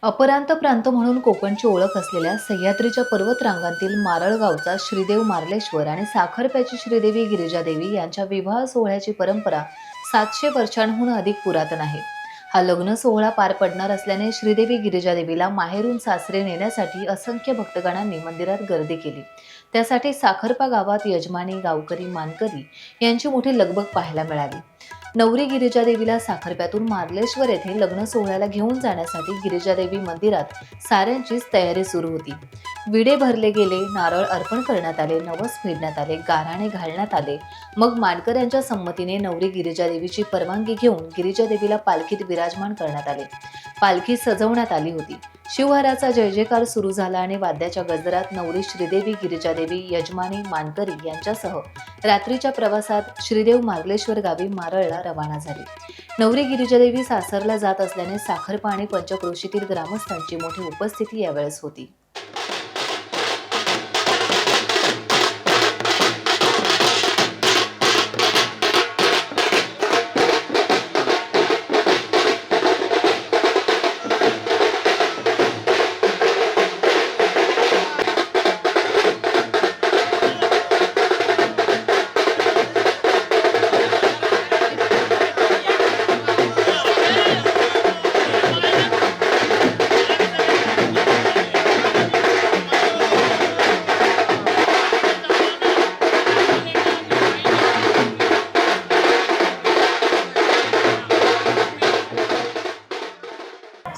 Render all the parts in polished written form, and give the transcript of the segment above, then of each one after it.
अपरांत प्रांत म्हणून कोकणची ओळख असलेल्या सह्याद्रीच्या पर्वतरांगांतील मारळ गावचा श्रीदेव मार्लेश्वर आणि साखरप्याची श्रीदेवी गिरिजादेवी यांच्या विवाह सोहळ्याची परंपरा 700 वर्षांहून अधिक पुरातन आहे. हा लग्न सोहळा पार पडणार असल्याने श्रीदेवी गिरिजादेवीला माहेरून सासरे नेण्यासाठी असंख्य भक्तगणांनी मंदिरात गर्दी केली. त्यासाठी साखरपा गावात यजमानी, गावकरी, मानकरी यांची मोठी लगबग पाहायला मिळाली. नवरी गिरिजादेवीला साखरप्यातून मार्लेश्वर येथे लग्न सोहळ्याला घेऊन जाण्यासाठी गिरिजादेवी मंदिरात साऱ्यांचीच तयारी सुरू होती. विडे भरले गेले, नारळ अर्पण करण्यात आले, नवस फेडण्यात आले, गाऱ्हाणे घालण्यात आले. मग मानकऱ्यांच्या संमतीने नवरी गिरिजादेवीची परवानगी घेऊन गिरिजादेवीला पालखीत विराजमान करण्यात आले. पालखी सजवण्यात आली होती. शिवहराचा जय जयकार सुरू झाला आणि वाद्याच्या गजरात नवरी श्रीदेवी गिरिजादेवी, यजमानी, मानकरी यांच्यासह रात्रीच्या प्रवासात श्रीदेव मार्लेश्वर गावी मारळला रवाना झाली. नवरी गिरिजादेवी सासरला जात असल्याने साखरपा आणि पंचक्रोशीतील ग्रामस्थांची मोठी उपस्थिती यावेळेस होती.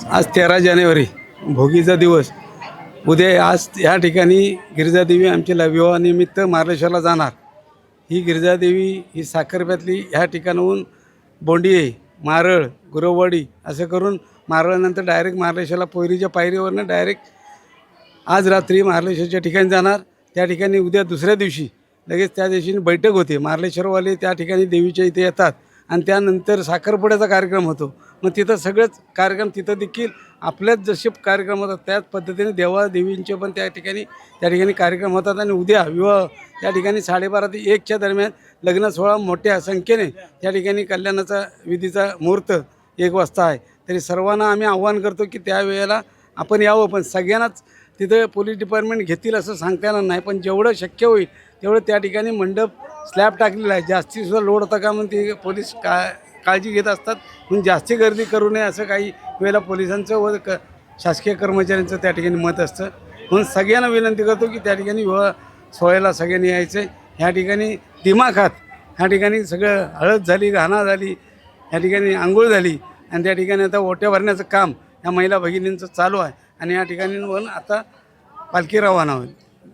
आज 13 जानेवारी भोगीचा दिवस. उद्या आज या ठिकाणी गिरिजादेवी आमच्या विवाहानिमित्त मार्लेश्वरला जाणार. ही गिरिजादेवी ही साखरप्यातली ह्या ठिकाणाहून बोंडिये, मारळ, गुरववाडी असं करून मारळानंतर डायरेक्ट मार्लेश्वरला पोयरीच्या पायरीवरनं डायरेक्ट आज रात्री मार्लेश्वरच्या ठिकाणी जाणार. त्या ठिकाणी उद्या दुसऱ्या दिवशी लगेच त्या दिवशी बैठक होते. मार्लेश्वरवाले त्या ठिकाणी देवीच्या इथे येतात आणि त्यानंतर साखरपुड्याचा कार्यक्रम होतो. मग तिथं सगळंच कार्यक्रम तिथं देखील आपल्याच जसे कार्यक्रम होतात त्याच पद्धतीने देवादेवींचे पण त्या ठिकाणी कार्यक्रम होतात. आणि उद्या विवाह त्या ठिकाणी 12:30 ते 1च्या दरम्यान लग्न सोहळा मोठ्या संख्येने त्या ठिकाणी कल्याणाचा विधीचा मुहूर्त 1 वाजता आहे. तरी सर्वांना आम्ही आव्हान करतो की त्यावेळेला आपण यावं. पण सगळ्यांनाच तिथं पोलीस डिपार्टमेंट घेतील असं सांगता येणार नाही, पण जेवढं शक्य होईल तेवढं त्या ठिकाणी मंडप स्लॅब टाकलेला आहे. जास्तीसुद्धा लोड होता का म्हणून ते पोलीस काळजी घेत असतात. म्हणून जास्ती गर्दी करू नये असं काही वेळेला पोलिसांचं व शासकीय कर्मचाऱ्यांचं त्या ठिकाणी मत असतं. म्हणून सगळ्यांना विनंती करतो की त्या ठिकाणी विवाह सोहळ्याला सगळ्यांनी यायचं आहे. ह्या ठिकाणी दिमाखात ह्या ठिकाणी सगळं हळद झाली, घाणा झाली, ह्या ठिकाणी आंघोळ झाली आणि त्या ठिकाणी आता ओट्या भरण्याचं काम ह्या महिला भगिनींचं चालू आहे. आणि या ठिकाणी आता पालखी रवाना होईल.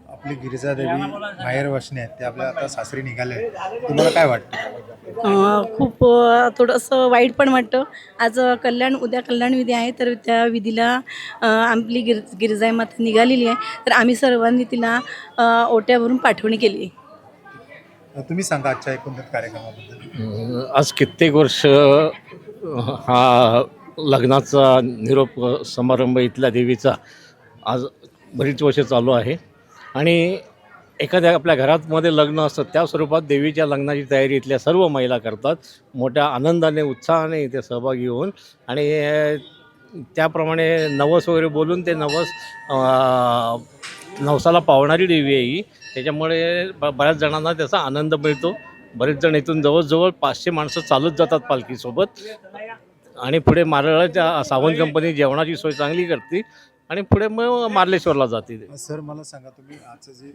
आपली गिरिजादेवी माहेर वसने आहेत ते आपल्या आता सासरी निघाले. तुम्हाला काय वाटतं? खूप थोडंसं वाईट पण वाटतं. आज उद्या कल्याण विधी आहे, तर त्या विधीला आपली गिरिजाई माता निघालेली आहे. तर आम्ही सर्वांनी तिला ओट्यावरून पाठवणी केली. तुम्ही सांगा आजच्या एकंदरीत कार्यक्रमाबद्दल. आज कित्येक वर्ष हा लग्नाचा निरोप समारंभ इथल्या देवीचा आज बरीच वर्ष चालू आहे. आणि एखाद्या आपल्या घरामध्ये लग्न असतं त्या स्वरूपात देवीच्या लग्नाची तयारी इथल्या सर्व महिला करतात. मोठ्या आनंदाने, उत्साहाने इथे सहभागी होऊन आणि त्याप्रमाणे नवस वगैरे बोलून ते नवसाला पावणारी देवी आहे ही. त्याच्यामुळे बऱ्याच जणांना त्याचा आनंद मिळतो. बरेच जण इथून जवळजवळ 500 माणसं चालत जातात पालखीसोबत. आणि पुढे मारळाच्या सावंत कंपनी जेवणाची सोय चांगली करते आणि पुढे मग मार्लेश्वरला जाते. सर मला सांगा, तुम्ही आजचं जे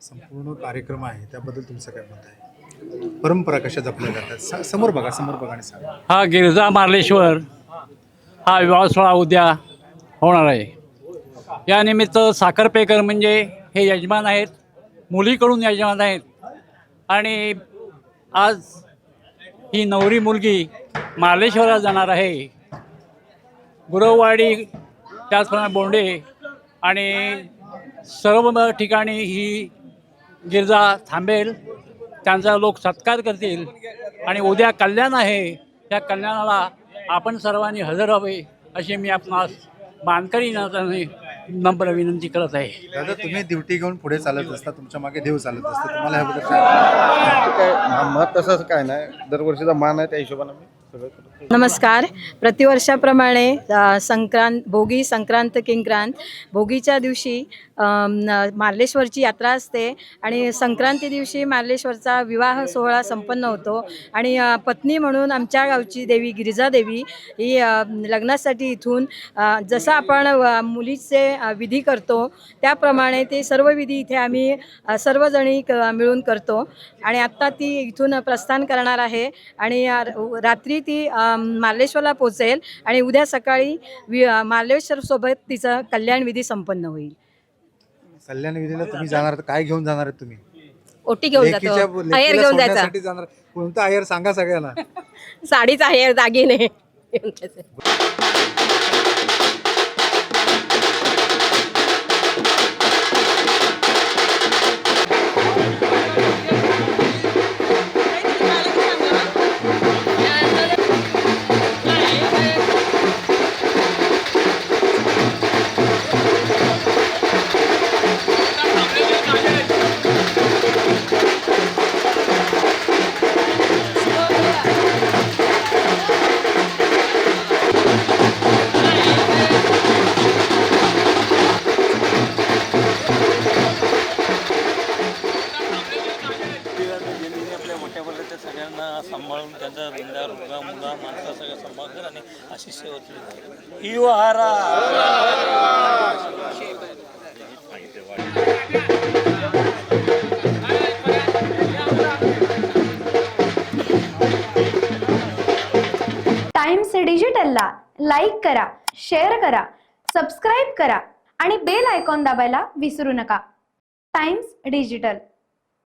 संपूर्ण कार्यक्रम आहे त्याबद्दल तुमचं काय मत आहे? परंपरा कशा जपल्या जातात? समोर बघा आणि सांगा. हा गिरिजा मार्लेश्वर हा विवाह सोहळा उद्या होणार आहे. यानिमित्त साखरपेकर म्हणजे हे यजमान आहेत, मुलीकडून यजमान आहेत. आणि आज ही नवरी मुलगी मार्लेश्वरला जाणार आहे. गुरववाडी, त्याचप्रमाणे बोंडे आणि सर्व ठिकाणी ही गिरजा थांबेल. त्यांचा लोक सत्कार करतील आणि उद्या कल्याण आहे. त्या कल्याणाला आपण सर्वांनी हजर व्हावे अशी मी आपणास मानकरी नात्याने नम्र विनंती करत आहे. दादा, तुम्ही ड्युटी घेऊन पुढे चालत असता, तुमच्या मागे देव चालत असतं, तुम्हाला ह्याबद्दल काय मत तसंच काय नाही, दरवर्षीचा मान आहे त्या हिशोबाने मी सगळं करतो. नमस्कार. प्रतिवर्षाप्रमाणे भोगी संक्रांत किंक्रांत भोगीच्या दिवशी मार्लेश्वरची यात्रा असते आणि संक्रांती दिवशी मार्लेश्वरचा विवाह सोहळा संपन्न होतो आणि पत्नी म्हणून आमच्या गावची देवी गिरिजादेवी ही लग्नासाठी इथून जसं आपण मुलीचे विधी करतो त्याप्रमाणे ते सर्व विधी इथे आम्ही सर्वजणी मिळून करतो आणि आत्ता ती इथून प्रस्थान करणार आहे आणि रात्री ती मार्लेश्वरला पोचेल आणि उद्या सकाळी मार्लेश्वरसोबत तिचं कल्याण विधी संपन्न होईल. कल्याण विधीला तुम्ही जाणार तर काय घेऊन जाणार आहेत तुम्ही? ओटी घेऊन जातो, लेकीला आहेर घेऊन जायचा, सोडण्यासाठी जाणार. कोणता आहेर सांगा सगळ्यांना. साडीचा आहेर, दागिने घेऊन जायचे. आपल्या मोठ्या वर्गाच्या सगळ्यांना सांभाळून त्यांचा रिंगा रुगा मुला माणसा सगळं सांभाळतात आणि अशी सेवा केली. टाइम्स डिजिटलला लाईक करा, शेअर करा, सबस्क्राईब करा आणि बेल आयकॉन दाबायला विसरू नका. Times digital.